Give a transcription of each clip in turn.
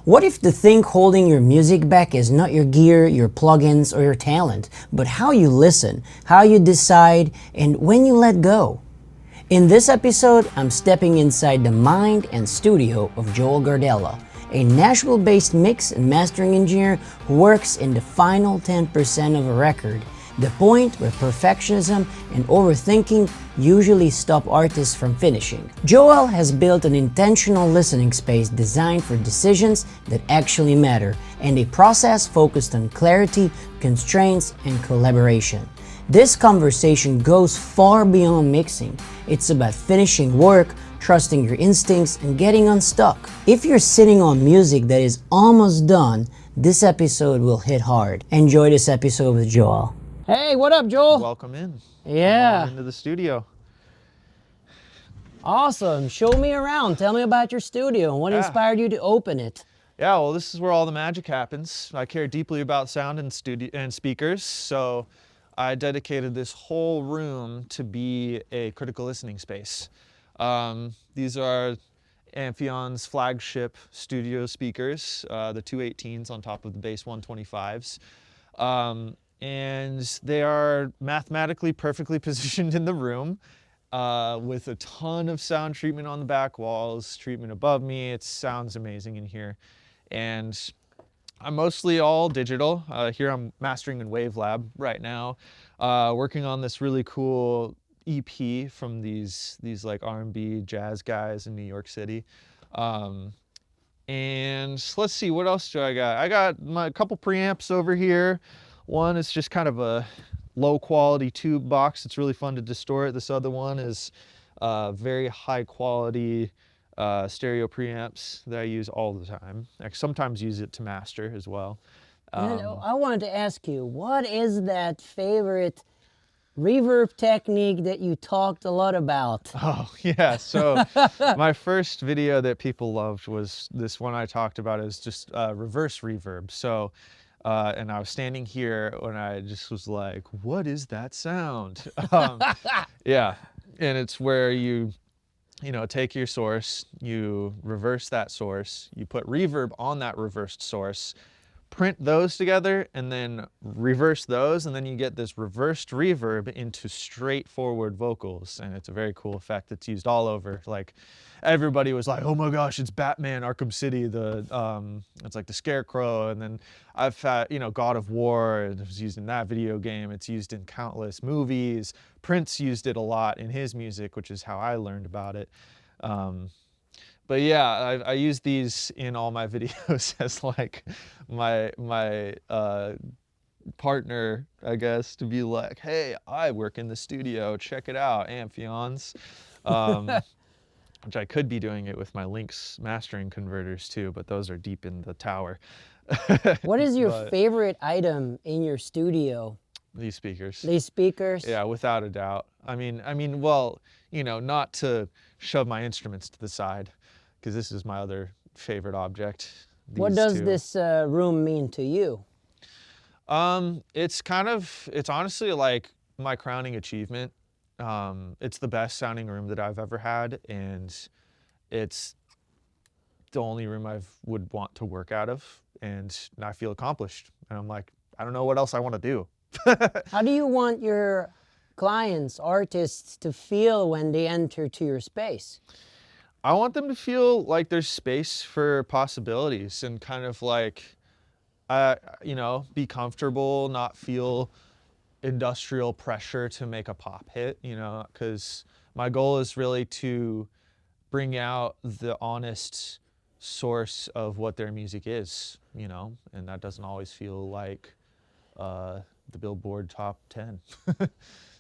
What if the thing holding your music back is not your gear, your plugins, or your talent, but how you listen, how you decide, and when you let go? In this episode, I'm stepping inside the mind and studio of Joel Gardella, a Nashville-based mix and mastering engineer who works in the final 10% of a record, the point where perfectionism and overthinking usually stop artists from finishing. Joel has built an intentional listening space designed for decisions that actually matter, and a process focused on clarity, constraints, and collaboration. This conversation goes far beyond mixing. It's about finishing work, trusting your instincts, and getting unstuck. If you're sitting on music that is almost done, this episode will hit hard. Enjoy this episode with Joel. Hey, what up, Joel? Welcome in. Yeah. Come on into the studio. Awesome. Show me around. Tell me about your studio and what inspired you to open it. Yeah, well, this is where all the magic happens. I care deeply about sound and speakers, so I dedicated this whole room to be a critical listening space. These are Amphion's flagship studio speakers, the 218s on top of the bass 125s. And they are mathematically perfectly positioned in the room with a ton of sound treatment on the back walls, treatment above me. It sounds amazing in here. And I'm mostly all digital. Here I'm mastering in WaveLab right now, working on this really cool EP from these like R&B jazz guys in New York City. And let's see, what else do I got? I got my couple preamps over here. One is just kind of a low quality tube box. It's really fun to distort. This other one is very high quality stereo preamps that I use all the time. I sometimes use it to master as well. I wanted to ask you, what is that favorite reverb technique that you talked a lot about? Oh, yeah. So my first video that people loved was this one I talked about is just reverse reverb. So, and I was standing here when I just was like, what is that sound? Yeah. And it's where you take your source, you reverse that source, you put reverb on that reversed source, print those together, and then reverse those, and then you get this reversed reverb into straightforward vocals. And it's a very cool effect that's used all over. Like, everybody was like, oh my gosh, it's Batman Arkham City, it's like the Scarecrow. And then I've had, God of War, it was used in that video game. It's used in countless movies. Prince used it a lot in his music, which is how I learned about it. But yeah, I use these in all my videos as like my partner, I guess, to be like, hey, I work in the studio, check it out, Amphion's. Which I could be doing it with my Lynx mastering converters too, but those are deep in the tower. What is your favorite item in your studio? These speakers. These speakers? Yeah, without a doubt. I mean, well, not to shove my instruments to the side, because this is my other favorite object. What does this room mean to you? It's honestly like my crowning achievement. It's the best sounding room that I've ever had, and it's the only room I would want to work out of, and I feel accomplished. And I'm like, I don't know what else I want to do. How do you want your clients, artists, to feel when they enter to your space? I want them to feel like there's space for possibilities and kind of like, be comfortable, not feel industrial pressure to make a pop hit, because my goal is really to bring out the honest source of what their music is, and that doesn't always feel like the Billboard top 10.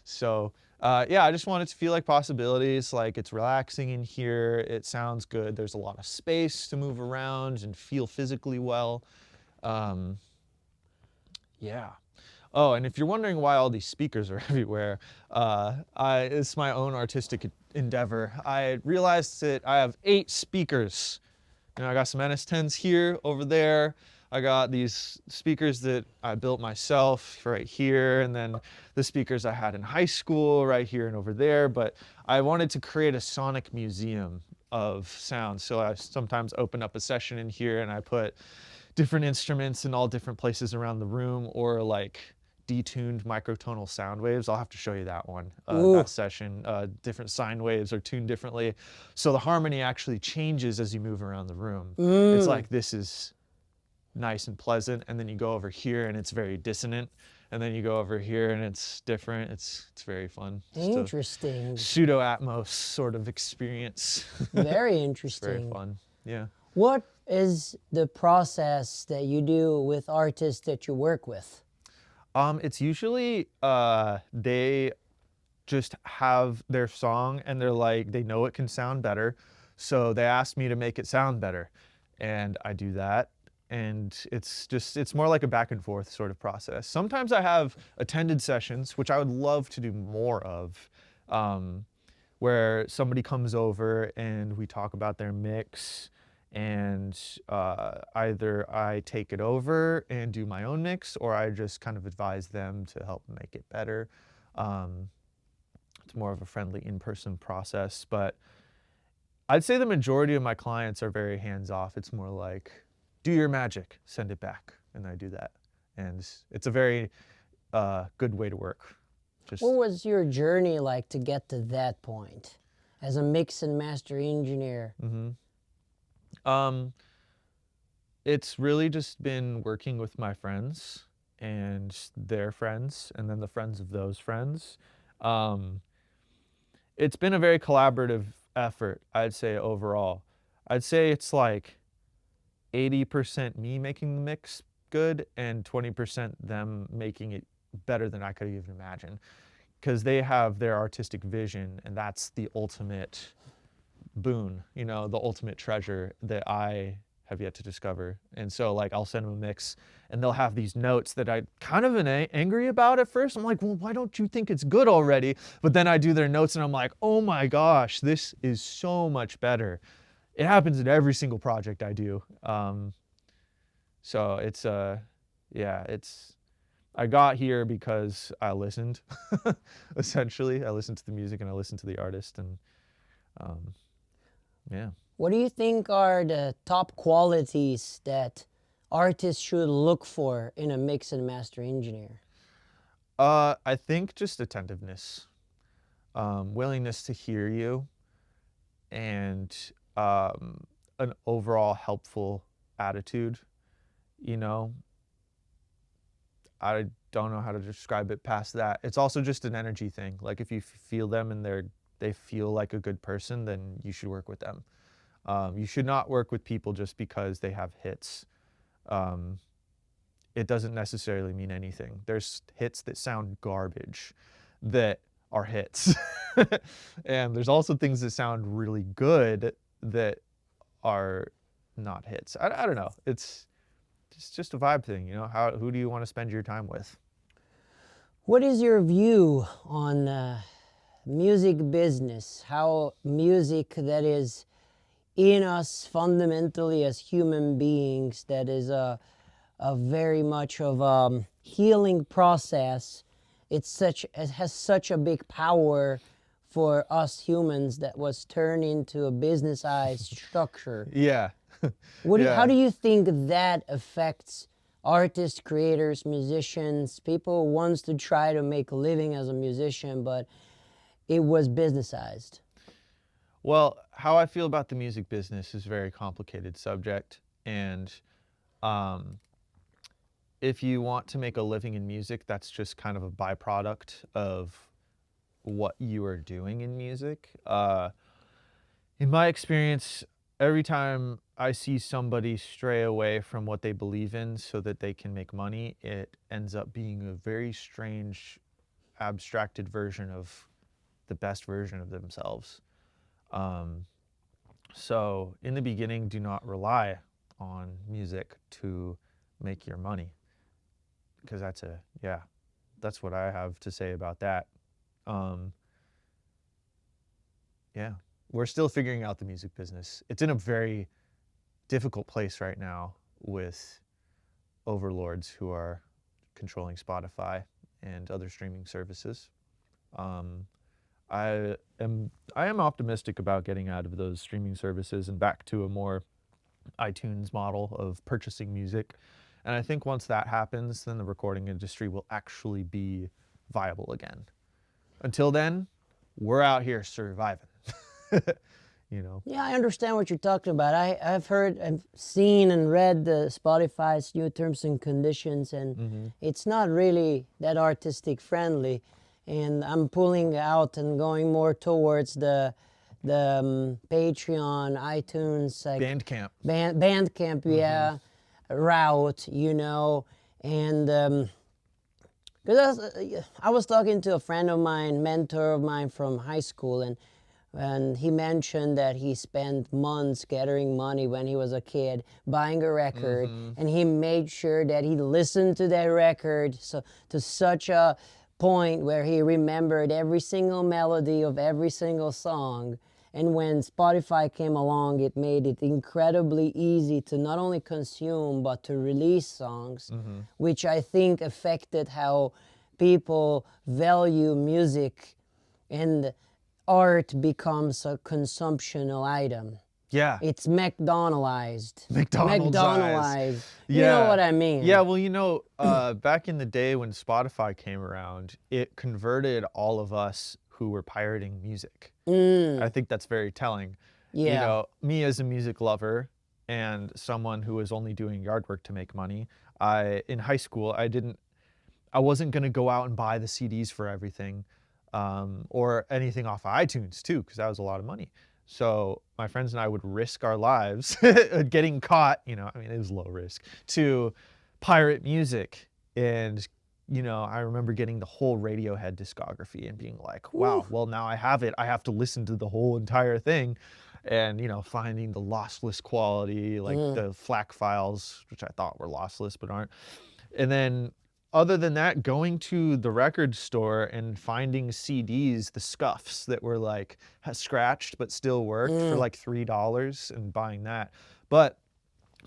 So yeah, I just want it to feel like possibilities, like it's relaxing in here, it sounds good, there's a lot of space to move around and feel physically well. Yeah. Oh, and if you're wondering why all these speakers are everywhere, it's my own artistic endeavor. I realized that I have 8 speakers. I got some NS10s here, over there. I got these speakers that I built myself right here, and then the speakers I had in high school right here and over there. But I wanted to create a sonic museum of sounds. So I sometimes open up a session in here and I put different instruments in all different places around the room, or like detuned microtonal sound waves. I'll have to show you that one, that session. Different sine waves are tuned differently. So the harmony actually changes as you move around the room. It's like, this is nice and pleasant, and then you go over here and it's very dissonant, and then you go over here and it's different. It's very fun. Interesting. Pseudo Atmos sort of experience. Very It's interesting. very fun. Yeah. What is the process that you do with artists that you work with? It's usually they just have their song and they're like, they know it can sound better, so they ask me to make it sound better, and I do that. And it's more like a back and forth sort of process. Sometimes I have attended sessions, which I would love to do more of, where somebody comes over and we talk about their mix, and either I take it over and do my own mix, or I just kind of advise them to help make it better. It's more of a friendly in-person process, but I'd say the majority of my clients are very hands-off. It's more like, do your magic, send it back, and I do that. And it's a very good way to work. What was your journey like to get to that point as a mix and master engineer? It's really just been working with my friends and their friends, and then the friends of those friends. It's been a very collaborative effort, I'd say, overall. I'd say it's like 80% me making the mix good and 20% them making it better than I could even imagine. Because they have their artistic vision, and that's the ultimate boon, you know, the ultimate treasure that I have yet to discover. And so, like, I'll send them a mix and they'll have these notes that I kind of am angry about at first. I'm like, well, why don't you think it's good already? But then I do their notes and I'm like, oh my gosh, this is so much better. It happens in every single project I do. So it's, yeah, I got here because I listened, essentially. I listened to the music and I listened to the artist, and yeah. What do you think are the top qualities that artists should look for in a mix and master engineer? I think just attentiveness, willingness to hear you, and an overall helpful attitude. You know, I don't know how to describe it past that. It's also just an energy thing. Like, if you feel them and they feel like a good person, then you should work with them. You should not work with people just because they have hits. It doesn't necessarily mean anything. There's hits that sound garbage that are hits. And there's also things that sound really good that are not hits. I don't know. It's just a vibe thing, you know? Who do you want to spend your time with? What is your view on music business? How music that is in us fundamentally as human beings, that is a very much of a healing process. It has such a big power for us humans that was turned into a businessized structure. Yeah. How do you think that affects artists, creators, musicians, people who wants to try to make a living as a musician, but it was businessized? Well, how I feel about the music business is a very complicated subject, and if you want to make a living in music, that's just kind of a byproduct of what you are doing in music. In my experience, every time I see somebody stray away from what they believe in so that they can make money, it ends up being a very strange, abstracted version of the best version of themselves. So in the beginning, do not rely on music to make your money, because that's what I have to say about that. Yeah, we're still figuring out the music business. It's in a very difficult place right now with overlords who are controlling Spotify and other streaming services. I am optimistic about getting out of those streaming services and back to a more iTunes model of purchasing music. And I think once that happens, then the recording industry will actually be viable again. Until then, we're out here surviving. You know. Yeah, I understand what you're talking about. I've heard, I've seen and read the Spotify's new terms and conditions, and it's not really that artistic friendly. And I'm pulling out and going more towards the Patreon, iTunes, like Bandcamp. Bandcamp, yeah, route, you know, and because I was talking to a friend of mine, mentor of mine from high school, and he mentioned that he spent months gathering money when he was a kid, buying a record, and he made sure that he listened to that record so to such a point where he remembered every single melody of every single song. And when Spotify came along, it made it incredibly easy to not only consume but to release songs, which I think affected how people value music, and art becomes a consumptional item. Yeah. It's McDonaldized. McDonaldized. You know what I mean? Yeah, well, back in the day when Spotify came around, it converted all of us who were pirating music. I think that's very telling. Yeah. Me as a music lover and someone who was only doing yard work to make money, in high school, I wasn't going to go out and buy the CDs for everything, or anything off of iTunes too, because that was a lot of money. So my friends and I would risk our lives getting caught, it was low risk, to pirate music. And, I remember getting the whole Radiohead discography and being like, wow, well, now I have it. I have to listen to the whole entire thing. And, finding the lossless quality, like the FLAC files, which I thought were lossless but aren't. And then other than that, going to the record store and finding CDs, the scuffs that were like scratched but still worked for like $3 and buying that. But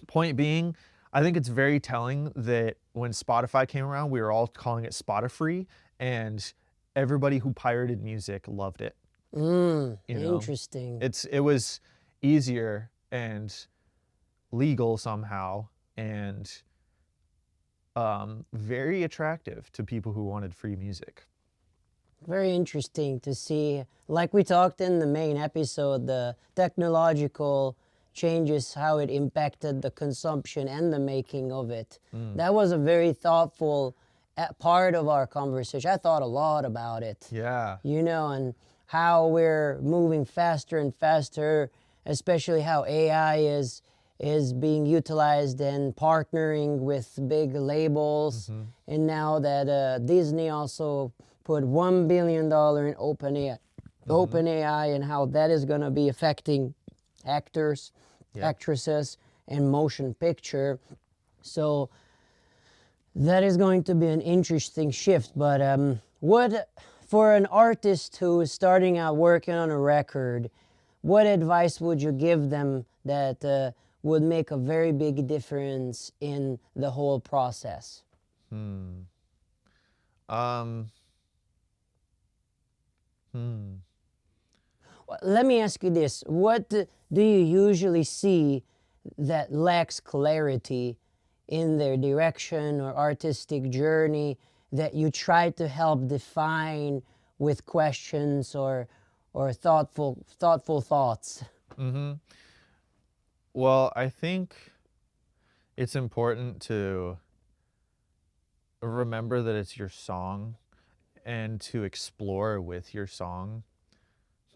point being, I think it's very telling that when Spotify came around, we were all calling it Spotify, and everybody who pirated music loved it. Interesting. It was easier and legal somehow, and very attractive to people who wanted free music. Very interesting to see, like we talked in the main episode, the technological changes, how it impacted the consumption and the making of it. That was a very thoughtful part of our conversation. I thought a lot about it. Yeah. And how we're moving faster and faster, especially how AI is being utilized and partnering with big labels. And now that Disney also put $1 billion in OpenAI, and how that is going to be affecting actors, actresses, and motion picture. So that is going to be an interesting shift. But for an artist who is starting out working on a record, what advice would you give them that would make a very big difference in the whole process? Let me ask you this. What do you usually see that lacks clarity in their direction or artistic journey that you try to help define with questions or thoughtful thoughts? Well, I think it's important to remember that it's your song and to explore with your song.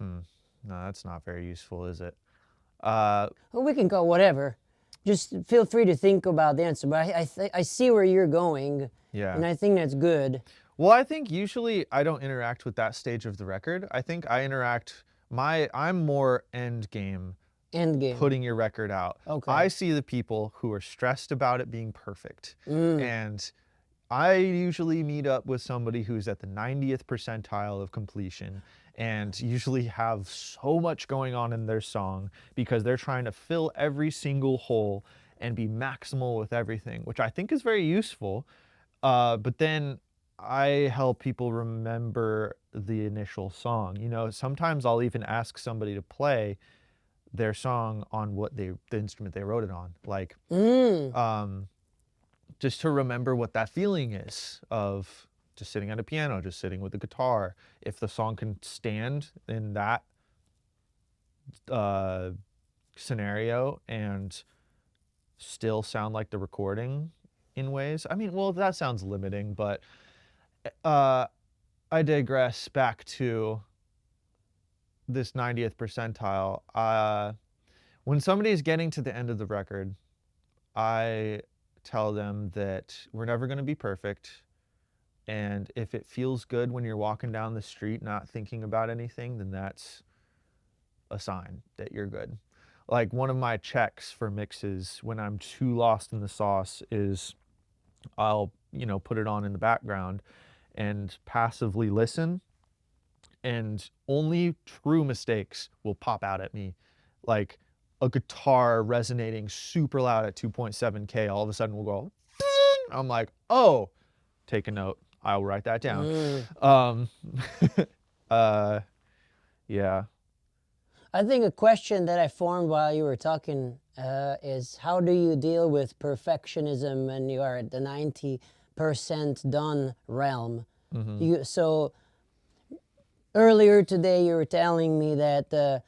No, that's not very useful, is it? Well, we can go whatever. Just feel free to think about the answer. But I see where you're going. Yeah. And I think that's good. Well, I think usually I don't interact with that stage of the record. I think I I'm more end game. Putting your record out. Okay. I see the people who are stressed about it being perfect. And I usually meet up with somebody who's at the 90th percentile of completion and usually have so much going on in their song because they're trying to fill every single hole and be maximal with everything, which I think is very useful. But then I help people remember the initial song. You know, sometimes I'll even ask somebody to play their song on the instrument they wrote it on. Like, just to remember what that feeling is of just sitting at a piano, just sitting with the guitar. If the song can stand in that uh, scenario and still sound like the recording in ways. I mean, well, that sounds limiting, but uh, I digress back to this 90th percentile. When somebody's getting to the end of the record, I tell them that we're never going to be perfect. And if it feels good when you're walking down the street not thinking about anything, then that's a sign that you're good. Like one of my checks for mixes when I'm too lost in the sauce is I'll, put it on in the background and passively listen, and only true mistakes will pop out at me. Like a guitar resonating super loud at 2.7K, all of a sudden will go, I'm like, oh, take a note. I'll write that down. Yeah. I think a question that I formed while you were talking is how do you deal with perfectionism when you are at the 90% done realm? So earlier today you were telling me that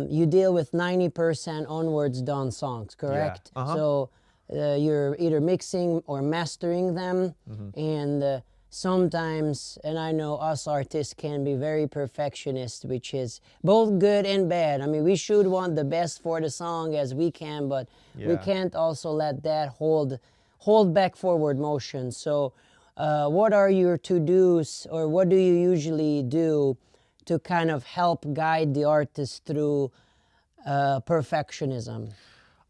you deal with 90% onwards done songs, correct? Yeah. So you're either mixing or mastering them, and sometimes, and I know us artists can be very perfectionist, which is both good and bad. I mean, we should want the best for the song as we can, but we can't also let that hold back forward motion. So what are your to-dos, or what do you usually do to kind of help guide the artist through perfectionism?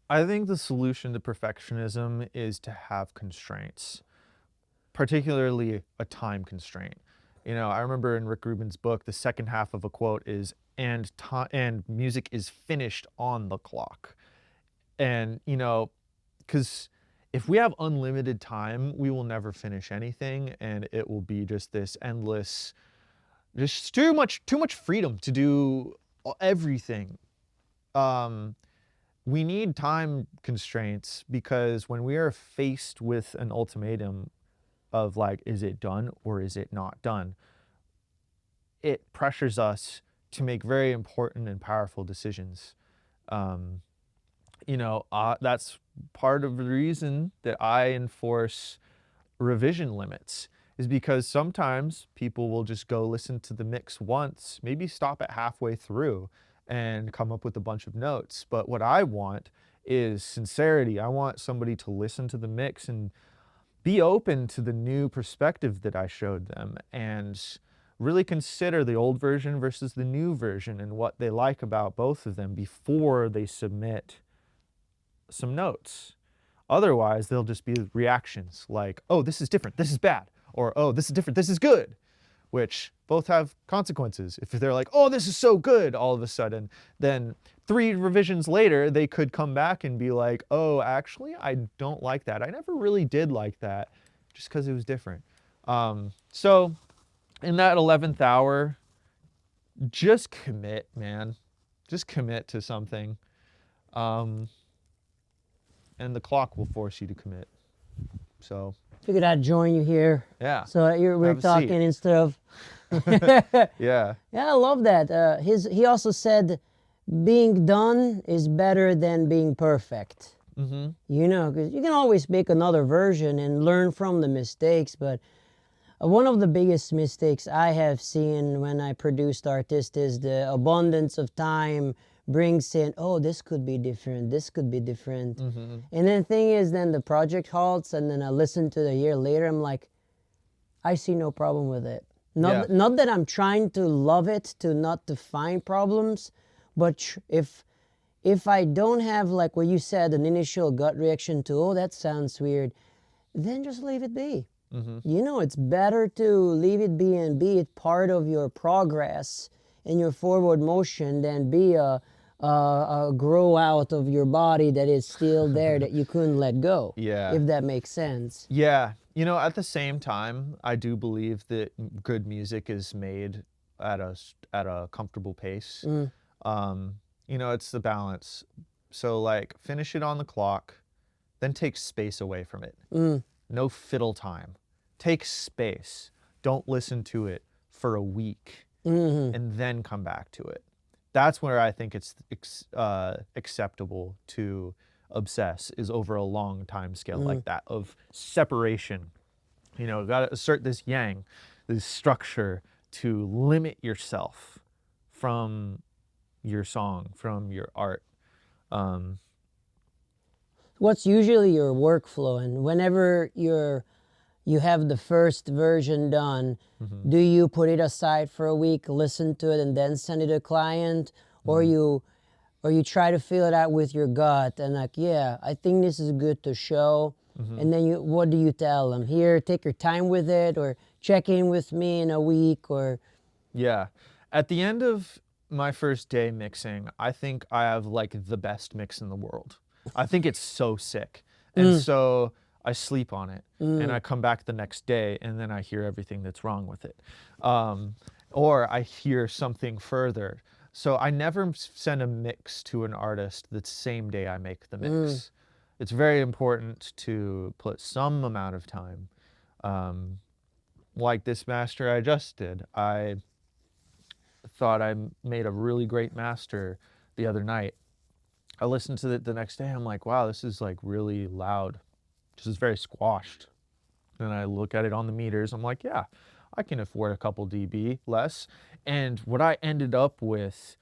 I think the solution to perfectionism is to have constraints, particularly a time constraint. I remember in Rick Rubin's book, the second half of a quote is, and music is finished on the clock. And, because if we have unlimited time, we will never finish anything, and it will be just this endless, just too much freedom to do everything. We need time constraints because when we are faced with an ultimatum of like, is it done or is it not done, it pressures us to make very important and powerful decisions. That's part of the reason that I enforce revision limits, is because sometimes people will just go listen to the mix once, maybe stop it halfway through and come up with a bunch of notes. But what I want is sincerity. I want somebody to listen to the mix and be open to the new perspective that I showed them, and really consider the old version versus the new version and what they like about both of them before they submit some notes. Otherwise, they'll just be reactions like, oh, this is different, this is bad, or oh, this is different, this is good, which both have consequences. If they're like, oh, this is so good, all of a sudden, then 3 revisions later, they could come back and be like, oh, actually, I don't like that. I never really did like that, just because it was different. So in that 11th hour, just commit, man. Just commit to something. And the clock will force you to commit. So Figured I'd join you here. yeah. So we're talking seat. instead of. Yeah. Yeah, I love that. He also said, being done is better than being perfect. Because you can always make another version and learn from the mistakes. But one of the biggest mistakes I have seen when I produced artists is the abundance of time brings in, oh, this could be different, this could be different. And then the thing is, then the project halts, and then I listen to it a year later, I'm like, I see no problem with it. Not that I'm trying to love it, to not to find problems, but if I don't have, like what you said, an initial gut reaction to, oh, that sounds weird, then just leave it be. It's better to leave it be and be it part of your progress and your forward motion than be a grow out of your body that is still there that you couldn't let go. Yeah. If that makes sense. Yeah. You know, at the same time, I do believe that good music is made at a comfortable pace. Um, you know, it's the balance. So like finish it on the clock, then take space away from it. No fiddle time. Take space. Don't listen to it for a week and then come back to it. That's where I think it's acceptable to obsess, is over a long time scale like that of separation. You know, got to assert this yang, this structure to limit yourself from your song, from your art. What's usually your workflow, and whenever you have the first version done, do you put it aside for a week, listen to it, and then send it to a client, or you try to feel it out with your gut and like, yeah, I think this is good to show, and then what do you tell them? Here, take your time with it, or check in with me in a week, or Yeah. At the end of my first day mixing, I think I have like the best mix in the world. I think it's so sick. And so I sleep on it and I come back the next day and then I hear everything that's wrong with it. Or I hear something further. So I never send a mix to an artist the same day I make the mix. It's very important to put some amount of time. Like this master I just did, I thought I made a really great master the other night. I listened to it the next day. I'm like, wow, this is like really loud. This is very squashed. And I look at it on the meters. I'm like, yeah, I can afford a couple dB less. And what I ended up with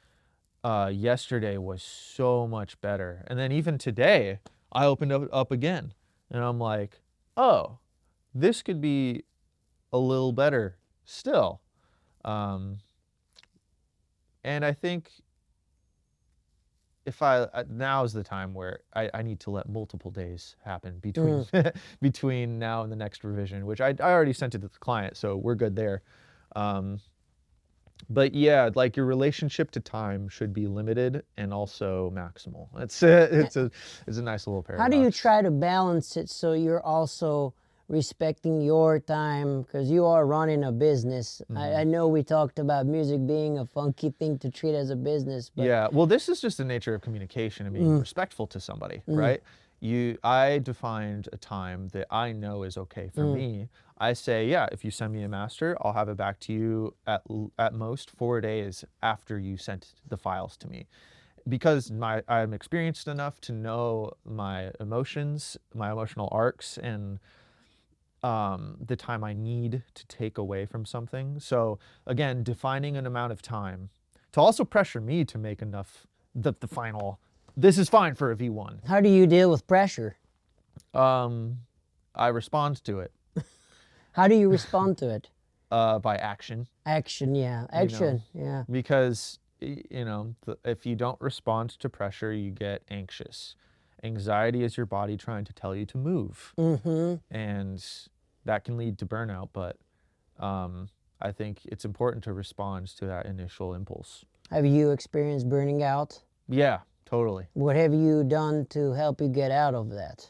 yesterday was so much better. And then even today, I opened it up again. And I'm like, oh, this could be a little better still. And I think if now is the time where I need to let multiple days happen between between now and the next revision, which I already sent it to the client, so we're good there. But yeah, like your relationship to time should be limited and also maximal. It's a nice little paradox. how do you try to balance it so you're also respecting your time, because you are running a business? I know we talked about music being a funky thing to treat as a business, but Yeah, well, this is just the nature of communication and being respectful to somebody, right? I defined a time that I know is okay for me. I say, yeah, if you send me a master, I'll have it back to you at most 4 days after you sent the files to me, because I'm experienced enough to know my emotions, my emotional arcs, and the time I need to take away from something. So again, defining an amount of time to also pressure me to make enough, the final, this is fine for a V1. how do you deal with pressure? I respond to it How do you respond to it? by action. Action, yeah. Action, yeah. Because, you know, if you don't respond to pressure, you get anxious. Anxiety is your body trying to tell you to move. And that can lead to burnout, but I think it's important to respond to that initial impulse. Have you experienced burning out? Yeah, totally. What have you done to help you get out of that?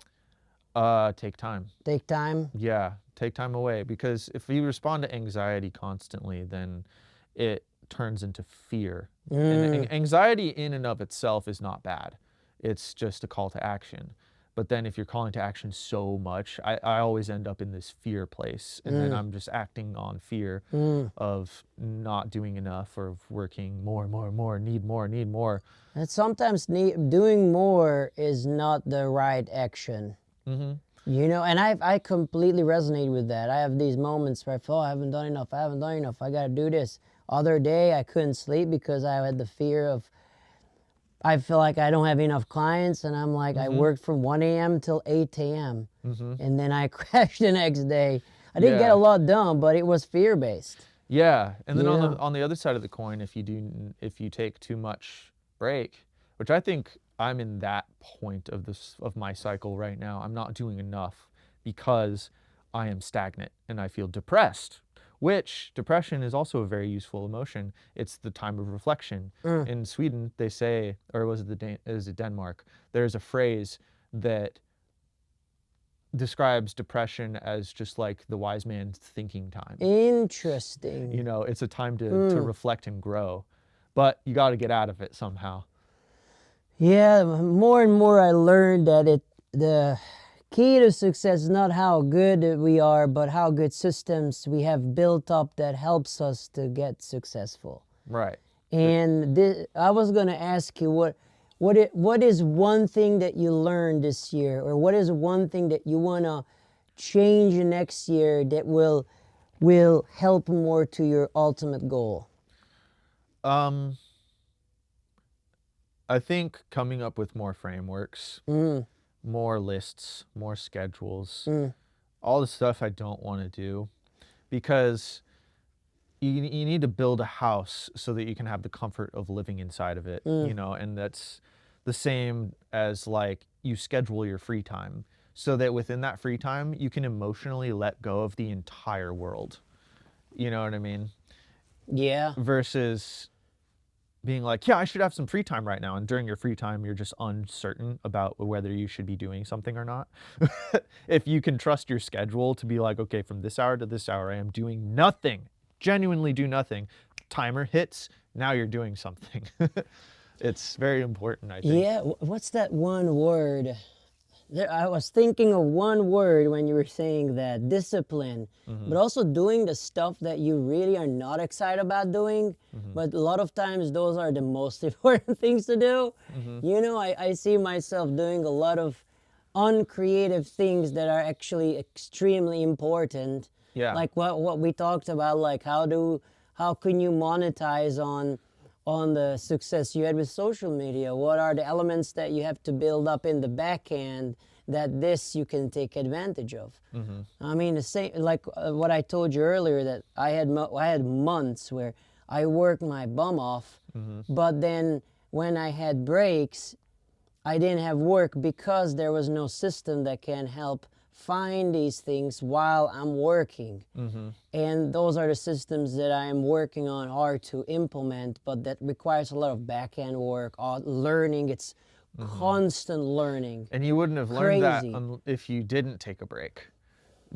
Take time. Take time? Yeah, take time away, because if you respond to anxiety constantly, then it turns into fear. And anxiety in and of itself is not bad. It's just a call to action. But then if you're calling to action so much, I always end up in this fear place. And then I'm just acting on fear of not doing enough, or of working more, need more. And sometimes doing more is not the right action. You know, and I completely resonate with that. I have these moments where I feel, oh, I haven't done enough, I gotta do this. Other day I couldn't sleep because I had the fear of, I feel like I don't have enough clients, and I'm like, I worked from 1 a.m. till 8 a.m. And then I crashed the next day. I didn't get a lot done, but it was fear-based. Yeah, and then on the other side of the coin, if you take too much break, which I think I'm in that point of my cycle right now. I'm not doing enough because I am stagnant and I feel depressed, which depression is also a very useful emotion. It's the time of reflection. In Sweden, they say, or was it is it Denmark? There's a phrase that describes depression as just like the wise man's thinking time. Interesting. You know, it's a time to reflect and grow, but you got to get out of it somehow. Yeah, more and more I learned that the key to success is not how good we are, but how good systems we have built up that helps us to get successful. Right. And I was going to ask you what is one thing that you learned this year, or what is one thing that you want to change next year that will help more to your ultimate goal? I think coming up with more frameworks, more lists, more schedules, all the stuff I don't want to do, because you need to build a house so that you can have the comfort of living inside of it, you know, and that's the same as like you schedule your free time so that within that free time you can emotionally let go of the entire world. You know what I mean? Yeah. Versus being like, yeah, I should have some free time right now. And during your free time, you're just uncertain about whether you should be doing something or not. If you can trust your schedule to be like, okay, from this hour to this hour, I am doing nothing, genuinely do nothing. Timer hits, now you're doing something. It's very important, I think. Yeah, what's that one word? I was thinking of one word when you were saying that, discipline, but also doing the stuff that you really are not excited about doing, but a lot of times those are the most important things to do. You know, I see myself doing a lot of uncreative things that are actually extremely important. Yeah. Like what we talked about, like how can you monetize on the success you had with social media? What are the elements that you have to build up in the back end that this you can take advantage of? I mean, the same like what I told you earlier, that I had months where I worked my bum off, but then when I had breaks, I didn't have work because there was no system that can help find these things while I'm working. And those are the systems that I am working on hard to implement, but that requires a lot of back-end work, learning. It's constant learning. And you wouldn't have learned that Crazy. if you didn't take a break.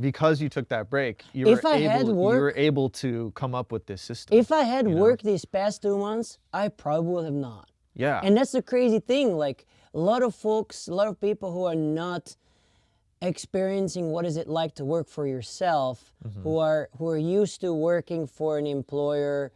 Because you took that break, you If I had you work- were able to come up with this system. If I had worked these past 2 months, I probably would have not. Yeah. And that's the crazy thing. Like a lot of people who are not experiencing what is it like to work for yourself, who are used to working for an employer,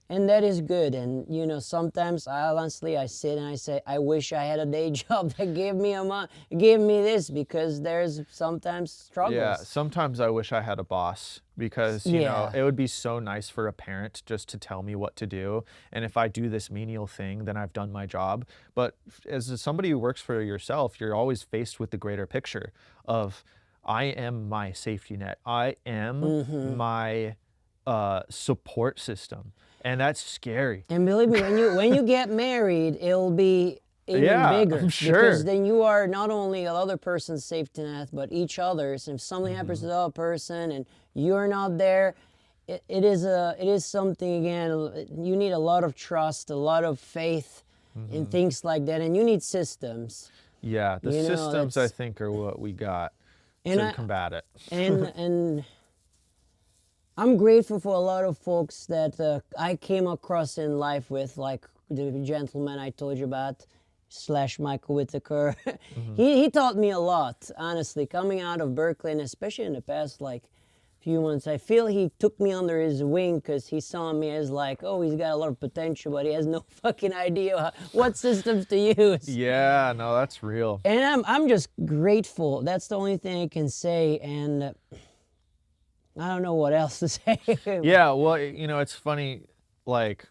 and that is good. And you know, sometimes I sit and I say, I wish I had a day job that gave me this, because there's sometimes struggles. Yeah, sometimes I wish I had a boss, because you know, it would be so nice for a parent just to tell me what to do, and if I do this menial thing, then I've done my job. But as somebody who works for yourself, you're always faced with the greater picture of, I am my safety net. I am my support system, and that's scary. And believe me, when you get married, it'll be even bigger. I'm sure. Because then you are not only another person's safety net, but each other's. And if something happens to the other person and you're not there, it is something, again, you need a lot of trust, a lot of faith in things like that, and you need systems. Yeah, the systems, I think, are what we got to combat it. And I'm grateful for a lot of folks that I came across in life with, like the gentleman I told you about, / Michael Whitaker. He taught me a lot, honestly, coming out of Berkeley, and especially in the past few months. I feel he took me under his wing because he saw me as like, oh, he's got a lot of potential, but he has no fucking idea what systems to use. Yeah, no, that's real. And I'm just grateful. That's the only thing I can say. And I don't know what else to say. Yeah, well, you know, it's funny, like,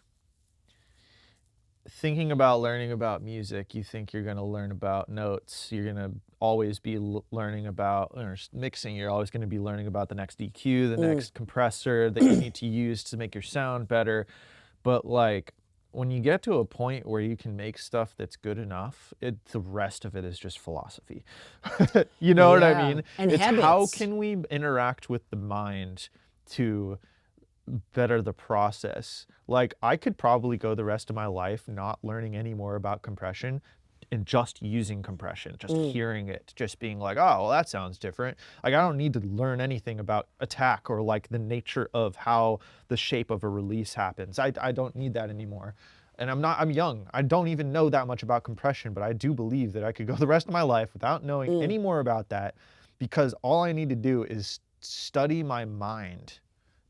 thinking about learning about music, you think you're going to learn about notes. You're going to always be learning about, or mixing, you're always going to be learning about the next EQ, the next compressor that you need to use to make your sound better. But, like, when you get to a point where you can make stuff that's good enough, the rest of it is just philosophy. You know what I mean? And it's habits. How can we interact with the mind to better the process. Like, I could probably go the rest of my life not learning any more about compression and just using compression, just hearing it, just being like, oh, well, that sounds different. Like, I don't need to learn anything about attack or like the nature of how the shape of a release happens. I don't need that anymore. And I'm young. I don't even know that much about compression, but I do believe that I could go the rest of my life without knowing any more about that, because all I need to do is study my mind.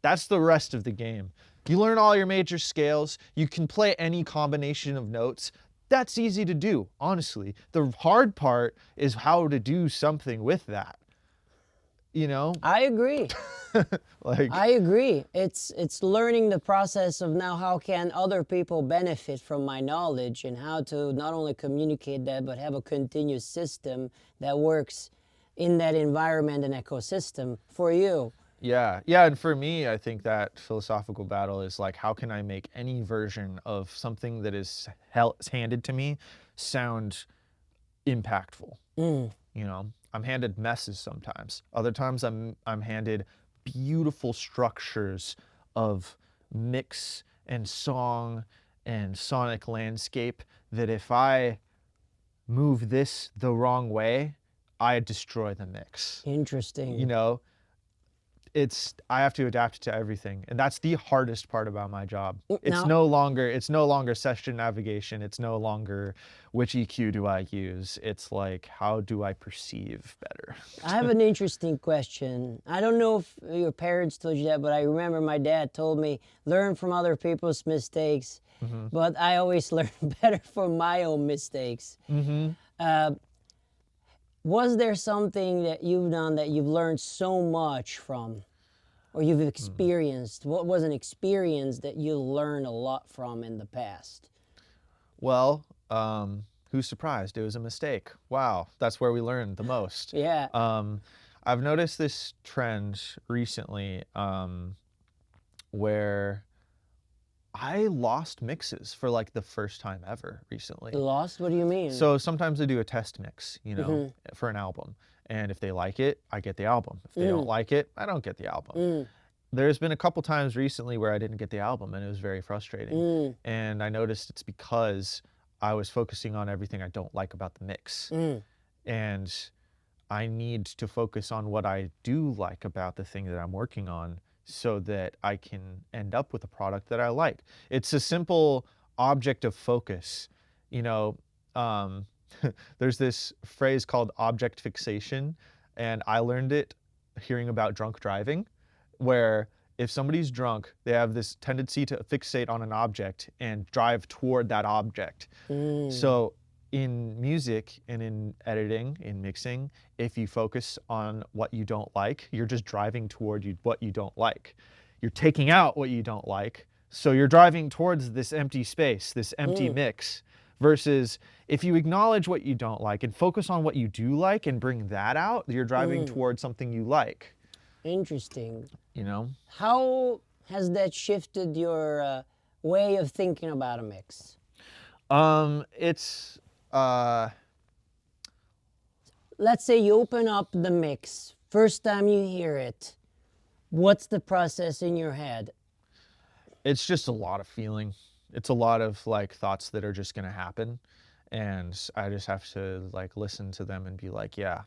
That's the rest of the game. You learn all your major scales. You can play any combination of notes. That's easy to do, honestly. The hard part is how to do something with that. You know? I agree. Like, I agree. It's learning the process of now how can other people benefit from my knowledge, and how to not only communicate that, but have a continuous system that works in that environment and ecosystem for you. yeah. Yeah, and for me, I think that philosophical battle is like, how can I make any version of something that is handed to me sound impactful? You know, I'm handed messes sometimes. Other times I'm handed beautiful structures of mix and song and sonic landscape that if I move this the wrong way, I destroy the mix. Interesting. You know, I have to adapt to everything, and that's the hardest part about my job. It's Now, no longer session navigation. It's no longer which EQ do I use. It's like, how do I perceive better? I have an interesting question. I don't know if your parents told you that, but I remember my dad told me, learn from other people's mistakes. But I always learn better from my own mistakes. Was there something that you've done that you've learned so much from, or you've experienced? What was an experience that you learned a lot from in the past? Well, who's surprised? It was a mistake. Wow, that's where we learned the most. Yeah. I've noticed this trend recently, where I lost mixes for like the first time ever recently. Lost? What do you mean? So sometimes I do a test mix, you know, for an album. And if they like it, I get the album. If they don't like it, I don't get the album. There's been a couple times recently where I didn't get the album, and it was very frustrating. And I noticed it's because I was focusing on everything I don't like about the mix. And I need to focus on what I do like about the thing that I'm working on, so that I can end up with a product that I like. It's a simple object of focus. You know, there's this phrase called object fixation, and I learned it hearing about drunk driving, where if somebody's drunk, they have this tendency to fixate on an object and drive toward that object. So in music and in editing, in mixing, if you focus on what you don't like, you're just driving toward what you don't like. You're taking out what you don't like, so you're driving towards this empty space, this empty mix. Versus if you acknowledge what you don't like and focus on what you do like and bring that out, you're driving towards something you like. Interesting. You know? How has that shifted your way of thinking about a mix? It's Let's say you open up the mix, first time you hear it, what's the process in your head? it's just a lot of feeling. It's a lot of like thoughts that are just gonna happen, and I just have to like listen to them and be like, yeah,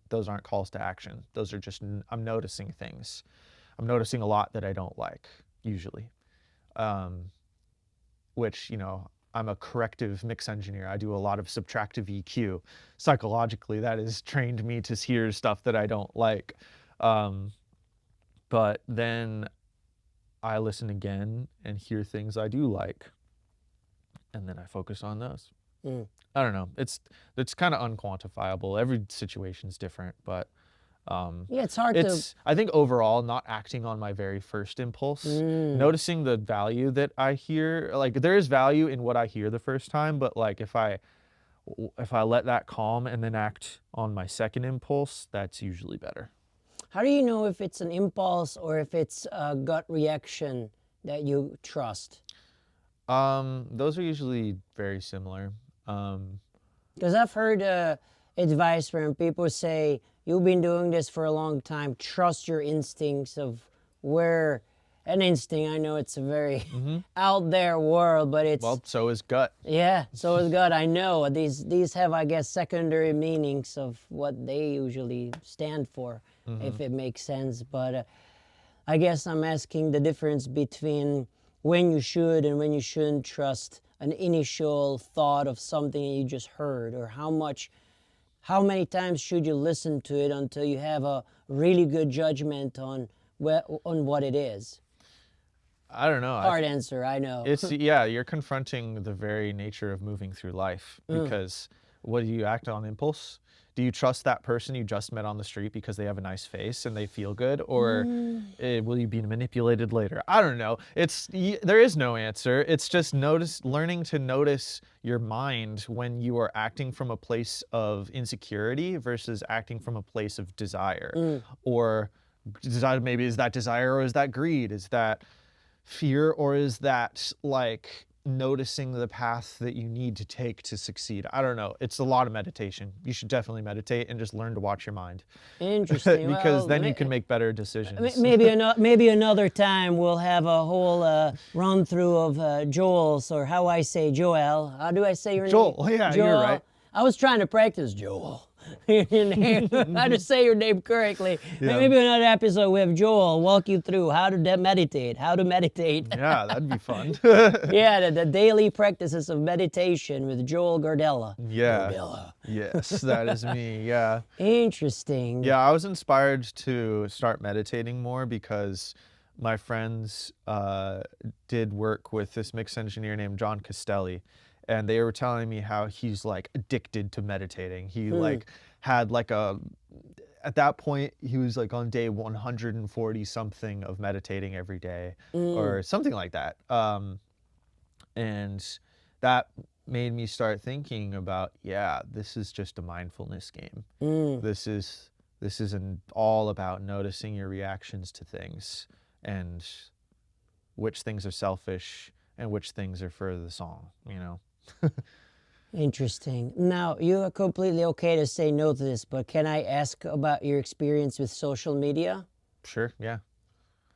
those aren't calls to action. Those are just I'm noticing things. I'm noticing a lot that I don't like usually, which, you know, I'm a corrective mix engineer. I do a lot of subtractive EQ. Psychologically, that has trained me to hear stuff that I don't like. But then I listen again and hear things I do like, and then I focus on those. I don't know. It's kind of unquantifiable. Every situation's different, but Yeah, it's hard I think overall, not acting on my very first impulse, noticing the value that I hear. Like, there is value in what I hear the first time, but like if I let that calm and then act on my second impulse, that's usually better. How do you know if it's an impulse or if it's a gut reaction that you trust? Those are usually very similar. Because I've heard advice where people say, you've been doing this for a long time, trust your instincts of where an instinct, I know it's a very out there world, but it's, Well, so is gut. yeah, so is God. I know these have, I guess, secondary meanings of what they usually stand for, if it makes sense. But I guess I'm asking the difference between when you should and when you shouldn't trust an initial thought of something that you just heard, or how many times should you listen to it until you have a really good judgment on what it is. I don't know. Hard answer, I know. It's yeah, you're confronting the very nature of moving through life, because what do you act on impulse? Do you trust that person you just met on the street because they have a nice face and they feel good, or will you be manipulated later? I don't know. There is no answer. It's just learning to notice your mind when you are acting from a place of insecurity versus acting from a place of desire, or desire. Maybe is that desire, or is that greed? Is that fear, or is that like noticing the path that you need to take to succeed? I don't know. It's a lot of meditation. You should definitely meditate and just learn to watch your mind. Interesting. Because well, then you can make better decisions. maybe another time we'll have a whole run through of Joel's, or how I say Joel. How do I say your Joel, name? yeah, Joel. you're right. I was trying to practice Joel. Your name. How to say your name correctly. Yeah. Maybe another episode we have Joel walk you through how to meditate. Yeah, that'd be fun. Yeah, the daily practices of meditation with Joel Gardella. Yeah. Gardella. Yes, that is me. Yeah. Interesting. Yeah, I was inspired to start meditating more because my friends did work with this mix engineer named John Castelli, and they were telling me how he's like addicted to meditating. He like had like at that point he was like on day 140 something of meditating every day, or something like that. And that made me start thinking about, yeah, this is just a mindfulness game. This isn't all about noticing your reactions to things and which things are selfish and which things are for the song, you know? Interesting. Now, you are completely okay to say no to this, but can I ask about your experience with social media? Sure, yeah.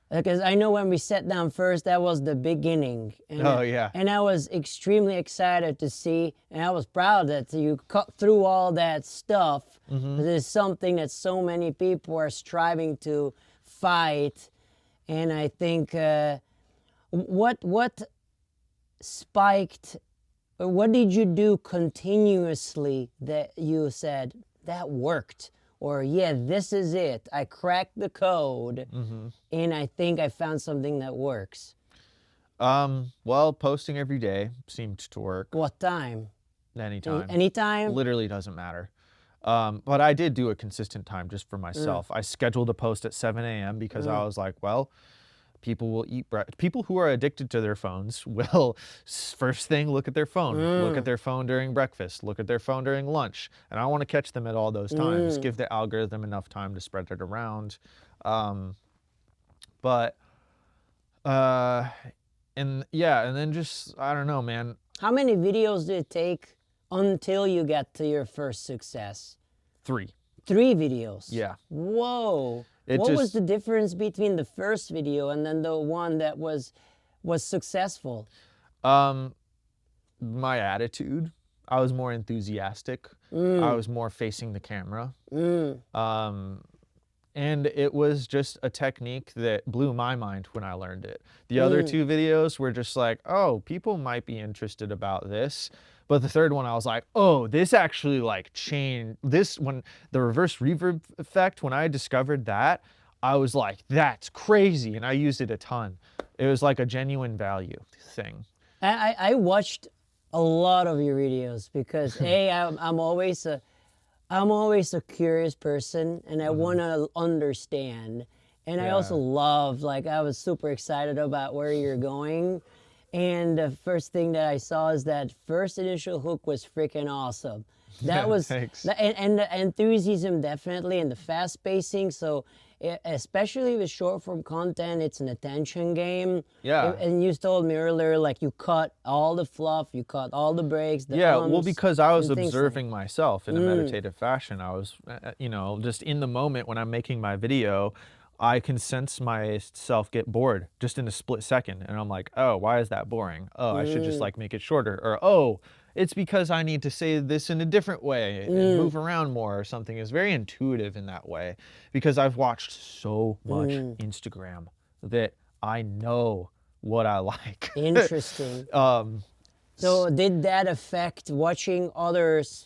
Because I know when we sat down first, that was the beginning. And, Oh, yeah. And I was extremely excited to see, and I was proud that you cut through all that stuff. It is something that so many people are striving to fight. And I think what spiked, or what did you do continuously that you said, that worked? Or, yeah, this is it. I cracked the code, and I think I found something that works. Well, posting every day seemed to work. What time? Anytime. Anytime? Literally doesn't matter. But I did do a consistent time just for myself. I scheduled a post at 7 a.m. because I was like, well, people will eat people who are addicted to their phones will first thing look at their phone, look at their phone during breakfast, look at their phone during lunch, and I want to catch them at all those times. Give the algorithm enough time to spread it around. But and yeah, and then just, I don't know, man. How many videos did it take until you got to your first success? 3. 3 videos? Yeah. Whoa. What was the difference between the first video and then the one that was successful? My attitude. I was more enthusiastic. I was more facing the camera. And it was just a technique that blew my mind when I learned it. The other 2 videos were just like, oh, people might be interested about this. But the third one, I was like, oh, this actually like changed this. When the reverse reverb effect, when I discovered that, I was like, that's crazy. And I used it a ton. It was like a genuine value thing. I watched a lot of your videos because I'm always a curious person, and I want to understand. And I also love, like, I was super excited about where you're going. And the first thing that I saw is that first initial hook was freaking awesome. That was, thanks. And the enthusiasm definitely, and the fast pacing. So especially with short form content, it's an attention game. Yeah. And you told me earlier, like, you cut all the fluff, you cut all the breaks. Well, because I was observing myself in a meditative fashion. I was, you know, just in the moment when I'm making my video, I can sense myself get bored just in a split second. And I'm like, oh, why is that boring? Oh, I should just like make it shorter. Or, oh, it's because I need to say this in a different way and move around more or something. It's very intuitive in that way because I've watched so much Instagram that I know what I like. Interesting. So did that affect watching others,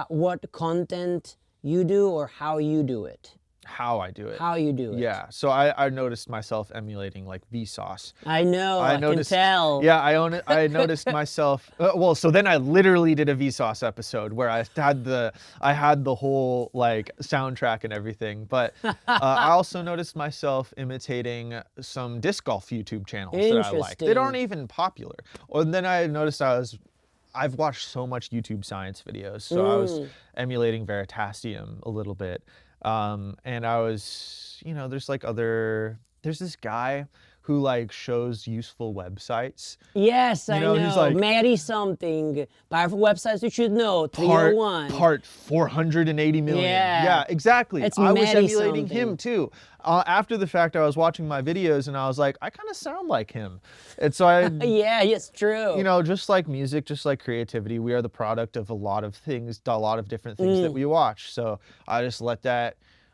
what content you do or how you do it? How I do it. How you do it. Yeah. So I noticed myself emulating like Vsauce. I know, I noticed, can tell. Yeah, I noticed myself. Well, so then I literally did a Vsauce episode where I had the whole like soundtrack and everything. But I also noticed myself imitating some disc golf YouTube channels that I like that aren't even popular. Or then I noticed I've watched so much YouTube science videos, so I was emulating Veritasium a little bit. And I was, there's this guy who like shows useful websites. Yes, I know. He's like, Mary something. Powerful websites you should know. 301. Part 480 million. Yeah, exactly. It's I was Mary emulating something. him too. After the fact, I was watching my videos and I was like, I kind of sound like him. And so I, Yeah, it's true. just like music, just like creativity, we are the product of a lot of things, a lot of different things that we watch. So I just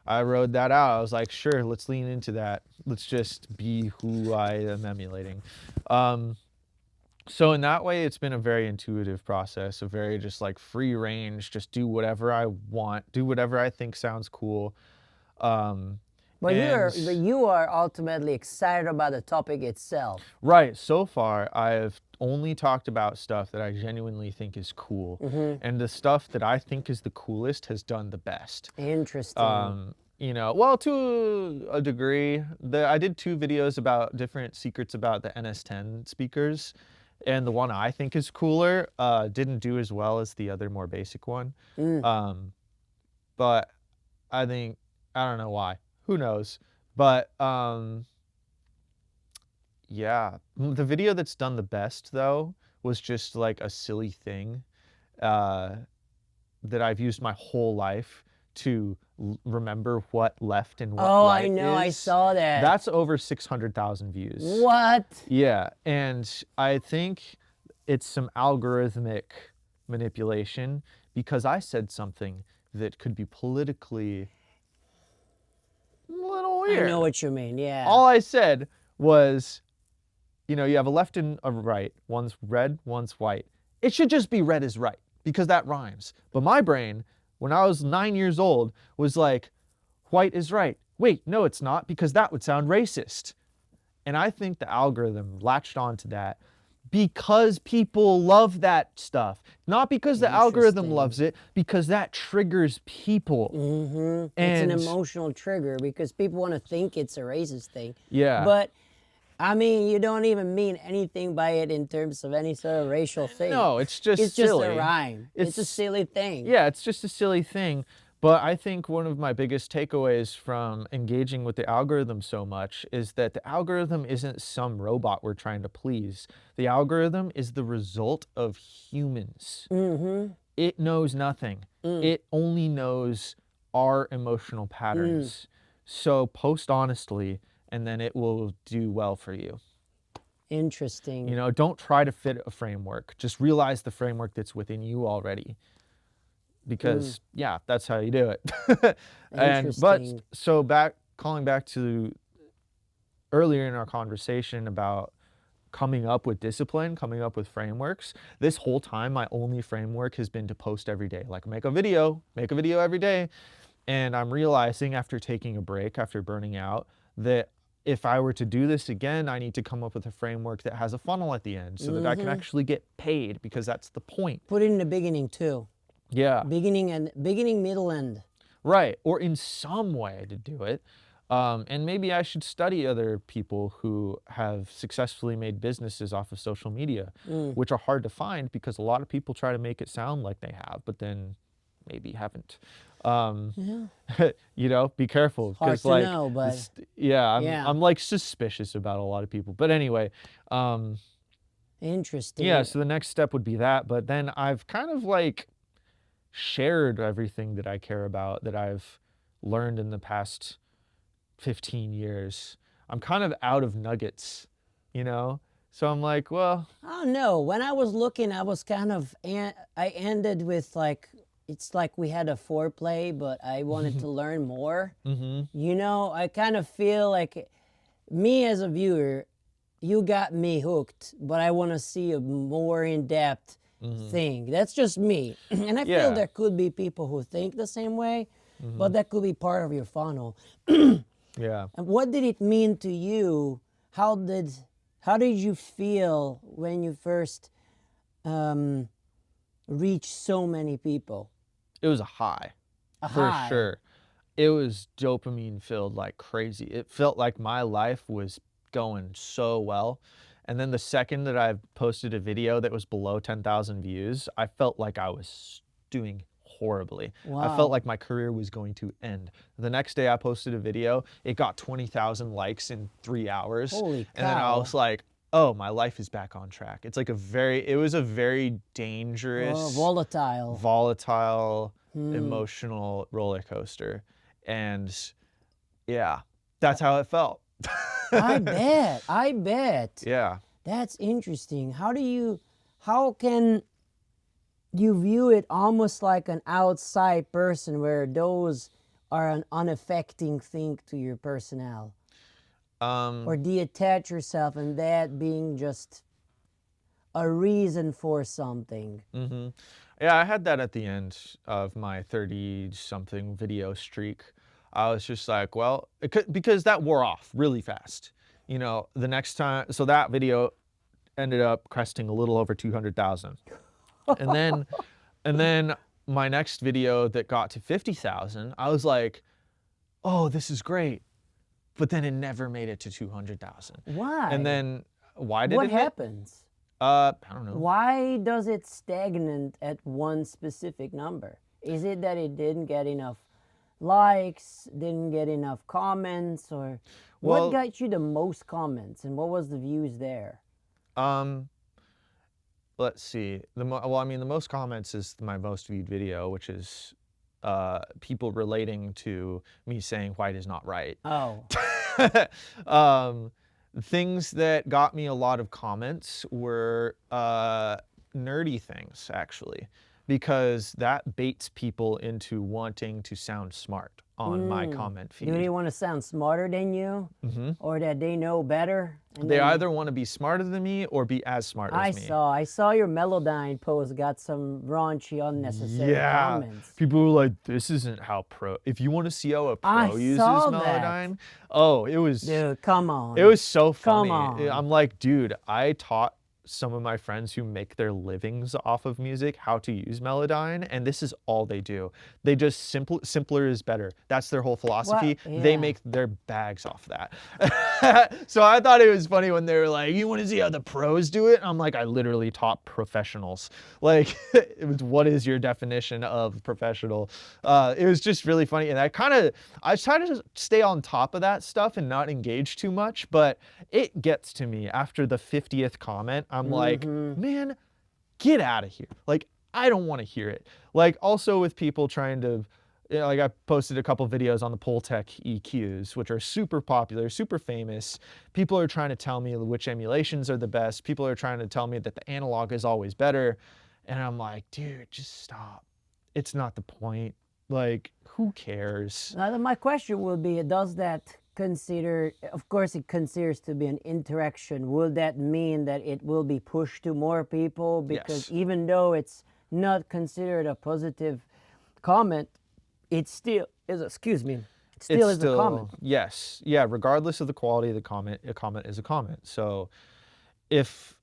I rode that out. I was like, sure, let's lean into that. Let's just be who I am emulating. So in that way, it's been a very intuitive process, a very just like free range, just do whatever I want, do whatever I think sounds cool. But you are ultimately excited about the topic itself. Right. So far, I've only talked about stuff that I genuinely think is cool. And the stuff that I think is the coolest has done the best. Interesting. Well, to a degree, I did 2 videos about different secrets about the NS10 speakers. And the one I think is cooler didn't do as well as the other more basic one. But I don't know why. Who knows? But yeah, the video that's done the best though was just like a silly thing that I've used my whole life to remember what left and what right I know, is. I saw that. That's over 600,000 views. What? Yeah, and I think it's some algorithmic manipulation because I said something that could be politically a little weird. I know what you mean, yeah. All I said was, you have a left and a right. One's red, one's white. It should just be red is right because that rhymes. But my brain, when I was 9 years old, was like, white is right. Wait, no, it's not because that would sound racist. And I think the algorithm latched onto that because people love that stuff. Not because the algorithm loves it, because that triggers people. It's an emotional trigger because people want to think it's a racist thing. Yeah. But, I mean, you don't even mean anything by it in terms of any sort of racial thing. No, it's just silly. It's just a rhyme. It's a silly thing. Yeah, it's just a silly thing. But I think one of my biggest takeaways from engaging with the algorithm so much is that the algorithm isn't some robot we're trying to please. The algorithm is the result of humans. It knows nothing. It only knows our emotional patterns. So post honestly, and then it will do well for you. Interesting. Don't try to fit a framework. Just realize the framework that's within you already. Because yeah, that's how you do it. Calling back to earlier in our conversation about coming up with discipline, coming up with frameworks, this whole time my only framework has been to post every day. Like make a video every day. And I'm realizing after taking a break, after burning out, that if I were to do this again, I need to come up with a framework that has a funnel at the end so that I can actually get paid, because that's the point. Put it in the beginning too. Yeah. Beginning, middle, end. Right. Or in some way to do it. And maybe I should study other people who have successfully made businesses off of social media, which are hard to find because a lot of people try to make it sound like they have, but then maybe haven't. Be careful. Hard to know, but I'm like suspicious about a lot of people. But anyway, interesting. Yeah, so the next step would be that. But then I've kind of like shared everything that I care about, that I've learned in the past 15 years, I'm kind of out of nuggets, you know? So I'm like, well, Oh no, when I was looking, I was kind of, I ended with like, it's like we had a foreplay, but I wanted to learn more. You know, I kind of feel like me as a viewer, you got me hooked, but I want to see a more in-depth thing. That's just me. And I feel yeah. there could be people who think the same way, but that could be part of your funnel. Yeah. And what did it mean to you? How did how did you feel when you first um, reached so many people? It was a high, A for high. sure. It was dopamine filled like crazy. It felt like my life was going so well. And then the second that I posted a video that was below 10,000 views, I felt like I was doing horribly. I felt Wow. like my career was going to end. The next day I posted a video, it got 20,000 likes in 3 hours. Holy And then I cow. was like, oh, my life is back on track. It's like it was a very Oh, dangerous, volatile. volatile, emotional roller coaster. And yeah, that's how it felt. I bet. I bet. Yeah. That's interesting. How can you view it almost like an outside person where those are an unaffecting thing to your personnel? Or do you attach yourself and that being just a reason for something? Yeah, I had that at the end of my 30-something video streak. I was just like, well, because that wore off really fast. You know, the next time, so that video ended up cresting a little over 200,000. And then, and then my next video that got to 50,000, I was like, oh, this is great. But then it never made it to 200,000. Why? And then why What didn't it? happens? I don't know. Why does it stagnate at one specific number? Is it that it didn't get enough likes, didn't get enough comments, or what Well, got you the most comments and what was the views there? um, let's see. Well, I mean, the most comments is my most viewed video, which is people relating to me saying white is not right. Oh, um, things that got me a lot of comments were nerdy things, actually, because that baits people into wanting to sound smart on my comment feed. do they want to sound smarter than you, or that they know better? And They then either want to be smarter than me or be as smart as me. I saw your Melodyne post got some raunchy, unnecessary Yeah, comments. people were like, "This isn't how pro. If you want to see how a I pro uses saw that. Melodyne, oh, it was Dude, come on. it was so funny. Come on. I'm like, dude, I taught some of my friends who make their livings off of music how to use Melodyne, and this is all they do. They just simpler is better. That's their whole philosophy. Well, They yeah. make their bags off that. So I thought it was funny when they were like, "You want to see how the pros do it?" I'm like, I literally taught professionals. Like, it was, what is your definition of professional? It was just really funny, and I try to stay on top of that stuff and not engage too much, but it gets to me after the 50th comment. I'm like, man, get out of here. Like, I don't want to hear it. Like, also with people trying to, like, I posted a couple videos on the Pultec EQs, which are super popular, super famous. People are trying to tell me which emulations are the best. People are trying to tell me that the analog is always better. And I'm like, dude, just stop. It's not the point. Like, who cares? Now, my question will be, does that consider, of course it considers to be an interaction, will that mean that it will be pushed to more people? Because Yes. even though it's not considered a positive comment, it still is, excuse me, it still is a comment. Yes. Yeah, regardless of the quality of the comment, a comment is a comment. So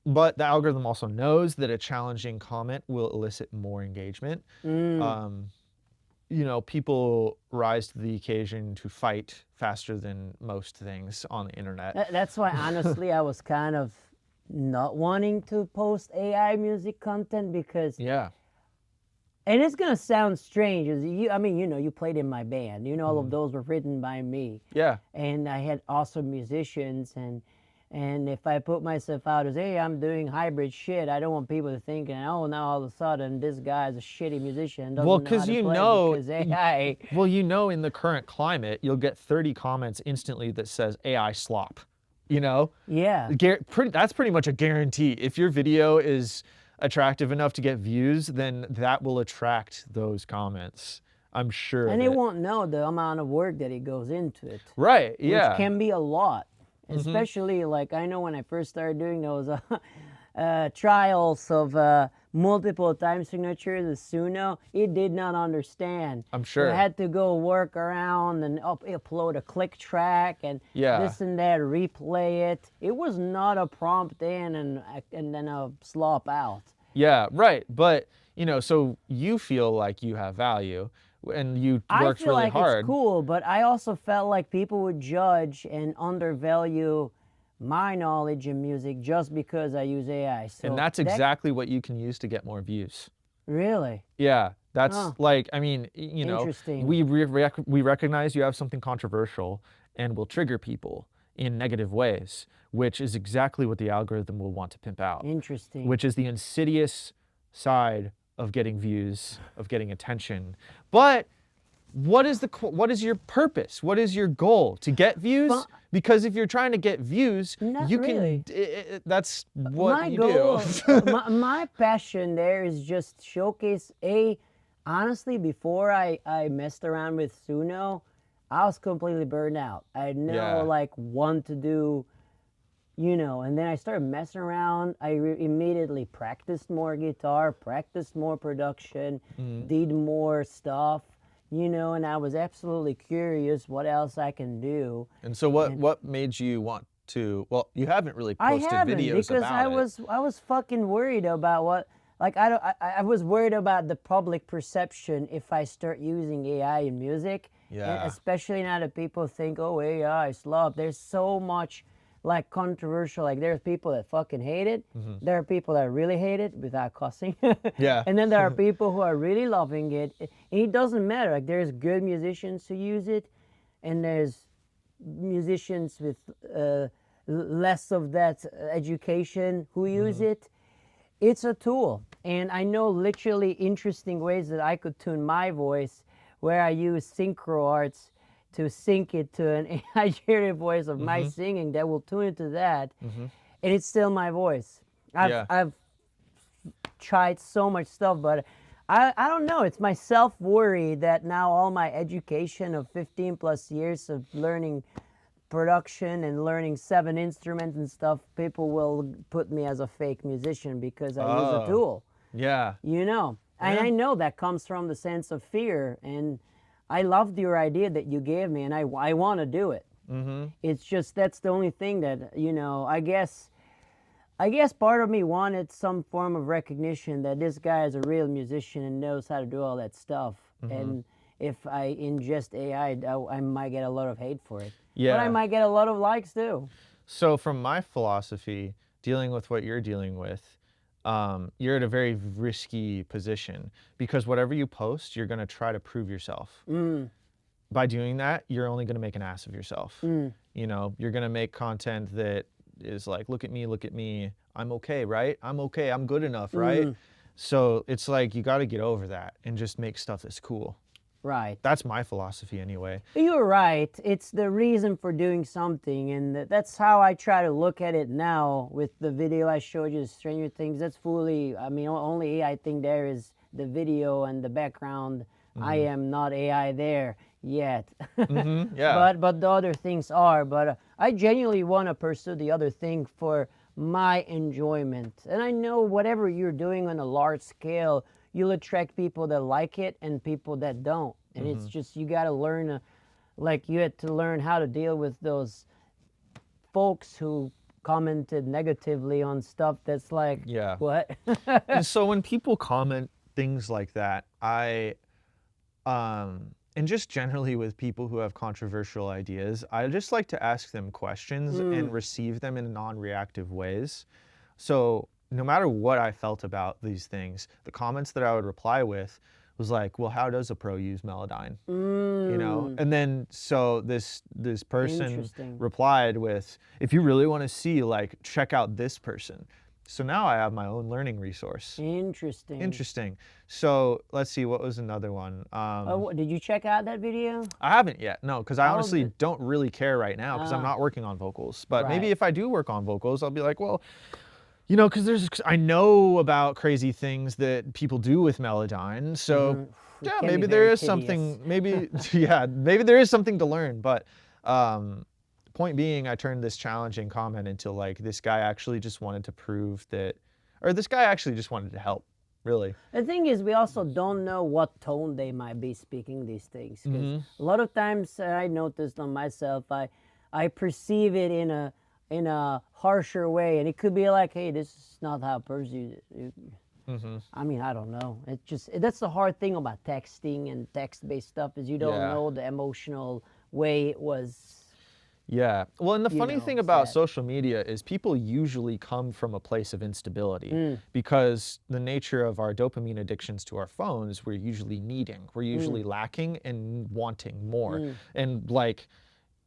but the algorithm also knows that a challenging comment will elicit more engagement. You know, people rise to the occasion to fight faster than most things on the internet. That's why, honestly, I was kind of not wanting to post AI music content because, Yeah. and it's gonna sound strange, I mean, you know, you played in my band, you know, all of those were written by me. Yeah. And I had awesome musicians, and And if I put myself out as, hey, I'm doing hybrid shit, I don't want people to think, oh, now all of a sudden this guy's a shitty musician and Well, doesn't know how because to play because AI. well, you know, in the current climate, you'll get 30 comments instantly that says AI slop. You know, Yeah. that's pretty much a guarantee. If your video is attractive enough to get views, then that will attract those comments. I'm sure And of they it. won't know the amount of work that it goes into it. Right? Which Yeah. can be a lot. Especially, like, I know when I first started doing those trials of multiple time signatures, the Suno, it did not understand. I'm So I sure. had to go work around and upload a click track and Yeah. this and that, replay it. It was not a prompt in and then a slop out. Yeah. Right. But you know, so you feel like you have value, and you I worked feel really like hard. it's cool, but I also felt like people would judge and undervalue my knowledge in music just because I use AI. So And that's exactly what you can use to get more views. really Yeah, that's Huh. like, I mean, you know, Interesting. we recognize you have something controversial and will trigger people in negative ways, which is exactly what the algorithm will want to pimp out, Interesting. which is the insidious side of getting views, of getting attention. But what is your purpose? What is your goal? To get views? Fu- Because if you're trying to get views, Not you really. can. That's what My you goal, do. my passion there is just showcase honestly, before I messed around with Suno, I was completely burned out. I had no Yeah. like want to do, and then I started messing around. I immediately practiced more guitar, practiced more production, did more stuff, and I was absolutely curious what else I can do. And so what made you want to, well, you haven't really I posted haven't videos because about it. I was fucking worried about what, like, I don't I was worried about the public perception if I start using AI in music. And Yeah. especially now that people think, oh, AI is love. There's so much like controversial. Like there's people that fucking hate it. There are people that really hate it without cussing. Yeah. And then there are people who are really loving it. And it doesn't matter. Like there's good musicians who use it, and there's musicians with less of that education who use it. It's a tool, and I know literally interesting ways that I could tune my voice, where I use synchro arts to sync it to an AI-generated voice of my singing that will tune it to that, and it's still my voice. Yeah. I've tried so much stuff, but I don't know. It's my self-worry that now all my education of 15 plus years of learning production and learning 7 instruments and stuff, people will put me as a fake musician because I use a Oh. tool, Yeah. And Yeah. I know that comes from the sense of fear, and I loved your idea that you gave me, and I want to do it. It's just that's the only thing that, I guess part of me wanted some form of recognition that this guy is a real musician and knows how to do all that stuff. And if I ingest AI, I might get a lot of hate for it. But I Yeah. might get a lot of likes too. So from my philosophy, dealing with what you're dealing with, you're at a very risky position, because whatever you post, you're going to try to prove yourself. By doing that, you're only going to make an ass of yourself. You know, you're going to make content that is like, look at me, I'm okay, right? I'm okay, I'm good enough, right? So it's like, you got to get over that and just make stuff that's cool. Right. That's my philosophy anyway. You're right. It's the reason for doing something, and that's how I try to look at it now with the video I showed you, Stranger Things. That's fully, I mean, only AI thing there is the video and the background. I am not AI there yet. Yeah. But the other things are. But I genuinely want to pursue the other thing for my enjoyment. And I know whatever you're doing on a large scale, you'll attract people that like it and people that don't. And it's just, you got to learn, like you had to learn how to deal with those folks who commented negatively on stuff that's like, Yeah. what? And so when people comment things like that, and just generally with people who have controversial ideas, I just like to ask them questions and receive them in non-reactive ways. So no matter what I felt about these things, the comments that I would reply with was like, well, how does a pro use Melodyne? You know, and then so this person Interesting. replied with, if you really want to see, like, check out this person. So now I have my own learning resource. Interesting. Interesting. So let's see, what was another one? Did you check out that video? I haven't yet, no, because I I'll honestly d- don't really care right now because I'm not working on vocals. But maybe Right. if I do work on vocals, I'll be like, well, you know, because I know about crazy things that people do with Melodyne. So It yeah, can be maybe there very is tedious. something, maybe, yeah, maybe there is something to learn. But point being, I turned this challenging comment into like, this guy actually just wanted to prove that, or this guy actually just wanted to help, really. The thing is, we also don't know what tone they might be speaking these things. Because a lot of times, I noticed on myself, I perceive it in a harsher way, and it could be like, hey, this is not how a person. I mean, I don't know. It just that's the hard thing about texting and text-based stuff is you don't Yeah. know the emotional way it was. Yeah. Well, and the funny thing about said. social media is people usually come from a place of instability because the nature of our dopamine addictions to our phones, we're usually needing, we're usually lacking and wanting more. And like,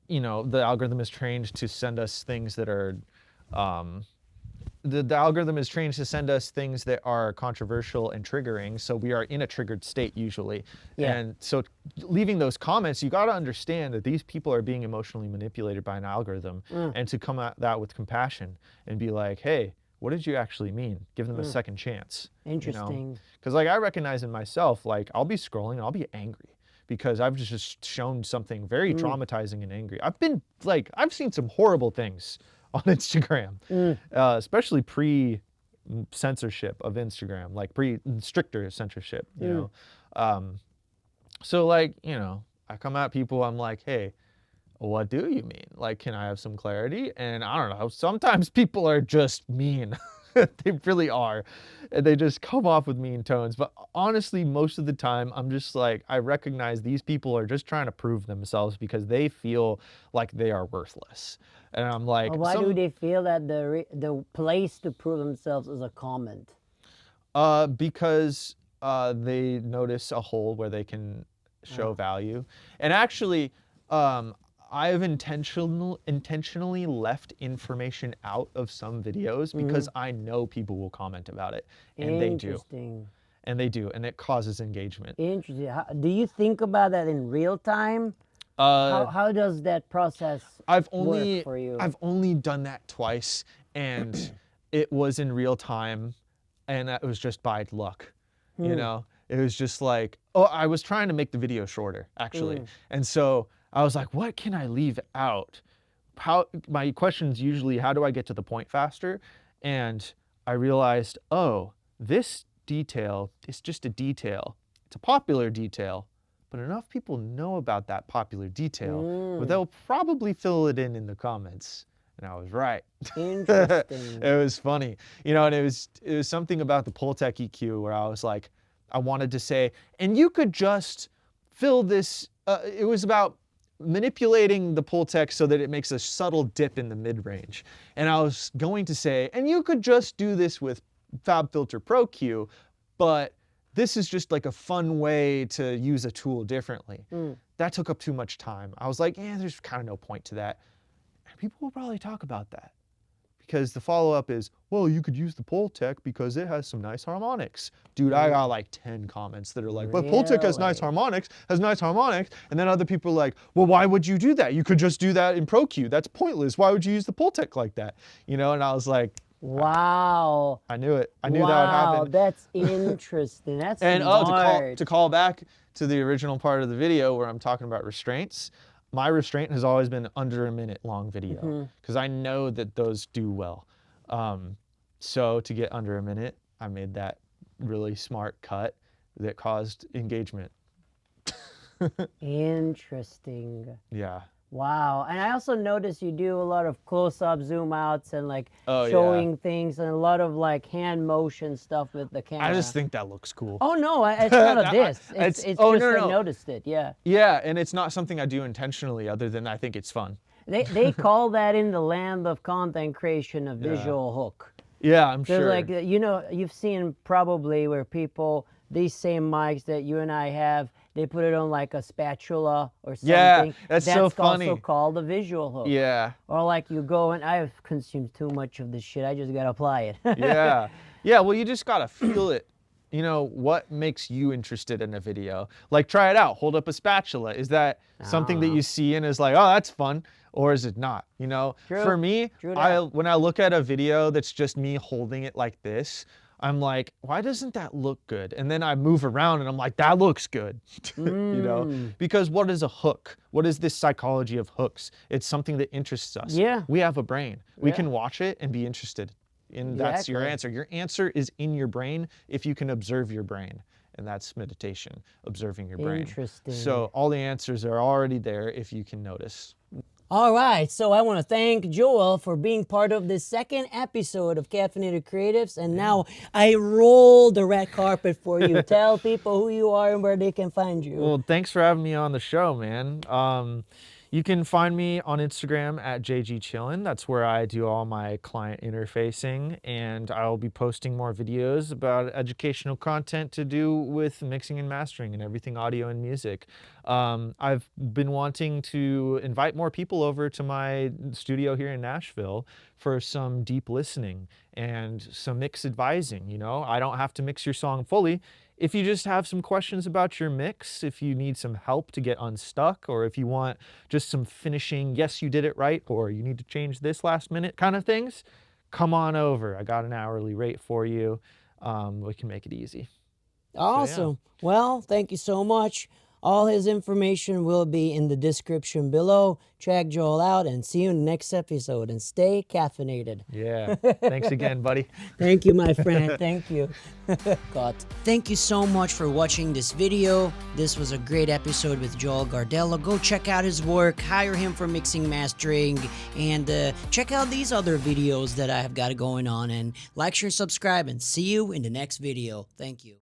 you know, the algorithm is trained to send us things that are, the algorithm is trained to send us things that are controversial and triggering, so we are in a triggered state usually. Yeah. And so leaving those comments, you got to understand that these people are being emotionally manipulated by an algorithm, and to come at that with compassion and be like, hey, what did you actually mean? Give them a second chance. Interesting. Because like I recognize in myself, like I'll be scrolling and I'll be angry because I've just shown something very traumatizing and angry. I've seen some horrible things on Instagram, especially pre-censorship of Instagram, like stricter censorship, you know. So like, you know, I come at people, I'm like, hey, what do you mean? Like, can I have some clarity? And I don't know, sometimes people are just mean. They really are. And they just come off with mean tones. But honestly, most of the time, I'm just like, I recognize these people are just trying to prove themselves because they feel like they are worthless. And I'm like, Why do they feel that the place to prove themselves is a comment? because they notice a hole where they can show value. And actually, I've intentionally left information out of some videos because I know people will comment about it, and they do, Interesting. and it causes engagement. Interesting. Do you think about that in real time? How does that process work for you? I've only done that twice, and it was in real time, and it was just by luck. You know, it was just like, oh, I was trying to make the video shorter actually, and so I was like, what can I leave out? My question's usually, how do I get to the point faster? And I realized, oh, this detail is just a detail. It's a popular detail, but enough people know about that popular detail, but they'll probably fill it in the comments. And I was right. Interesting. It was funny, you know, and it was something about the Pultec EQ where I was like, I wanted to say, and you could just fill this. It was about manipulating the Pultec so that it makes a subtle dip in the mid-range. And I was going to say, and you could just do this with FabFilter Pro Q, but this is just like a fun way to use a tool differently. That took up too much time. I was like, yeah, there's kind of no point to that. And people will probably talk about that. Because the follow-up is, well, you could use the Pultec because it has some nice harmonics. Dude, I got like 10 comments that are like, but Pultec has nice harmonics, And then other people are like, well, why would you do that? You could just do that in ProQ. That's pointless. Why would you use the Pultec like that? You know, and I was like, wow. I knew it. I knew that would happen. Wow, that's interesting. That's And smart. to call back to the original part of the video where I'm talking about restraints, my restraint has always been under a minute long video because I know that those do well. So to get under a minute, I made that really smart cut that caused engagement. Interesting. Yeah. Wow. And I also noticed you do a lot of close-up zoom outs and like Oh, showing things and a lot of like hand motion stuff with the camera. I just think that looks cool. Oh no, it's not a diss. It's just no, I no. noticed it. Yeah. Yeah, and it's not something I do intentionally other than I think it's fun. They call that in the land of content creation a visual hook. Yeah, I'm There's sure. like, you know, you've seen probably where people these same mics that you and I have, they put it on like a spatula or Yeah, something. that's so also funny. called a visual hook. Yeah. Or like you go and I've consumed too much of this shit. I just gotta apply it. Yeah. Yeah, well, you just gotta feel it. You know, what makes you interested in a video? Like, try it out. Hold up a spatula. Is that something that you see and is like, oh, that's fun? Or is it not? You know, True. for me, True that. when I look at a video that's just me holding it like this, I'm like, why doesn't that look good? And then I move around and I'm like, that looks good. You know, because what is a hook? What is this psychology of hooks? It's something that interests us. Yeah. We have a brain. We Yeah. can watch it and be interested. And that's your Exactly. answer. Your answer is in your brain if you can observe your brain. And that's meditation, observing your brain. Interesting. So all the answers are already there if you can notice. All right, so I want to thank Joel for being part of this second episode of Caffeinated Creatives, and now I roll the red carpet for you. Tell people who you are and where they can find you. Well, thanks for having me on the show, man. You can find me on Instagram at JGChillin. That's where I do all my client interfacing, and I'll be posting more videos about educational content to do with mixing and mastering and everything audio and music. I've been wanting to invite more people over to my studio here in Nashville for some deep listening and some mix advising. You know, I don't have to mix your song fully. If you just have some questions about your mix, if you need some help to get unstuck, or if you want just some finishing, yes, you did it right, or you need to change this last minute kind of things, come on over. I got an hourly rate for you. We can make it easy. Awesome. Well, thank you so much. All his information will be in the description below. Check Joel out and see you in the next episode. And stay caffeinated. Yeah. Thanks again, buddy. Thank you, my friend. Thank you. God. Thank you so much for watching this video. This was a great episode with Joel Gardella. Go check out his work, hire him for mixing, mastering, and check out these other videos that I have got going on. And like, share, subscribe, and see you in the next video. Thank you.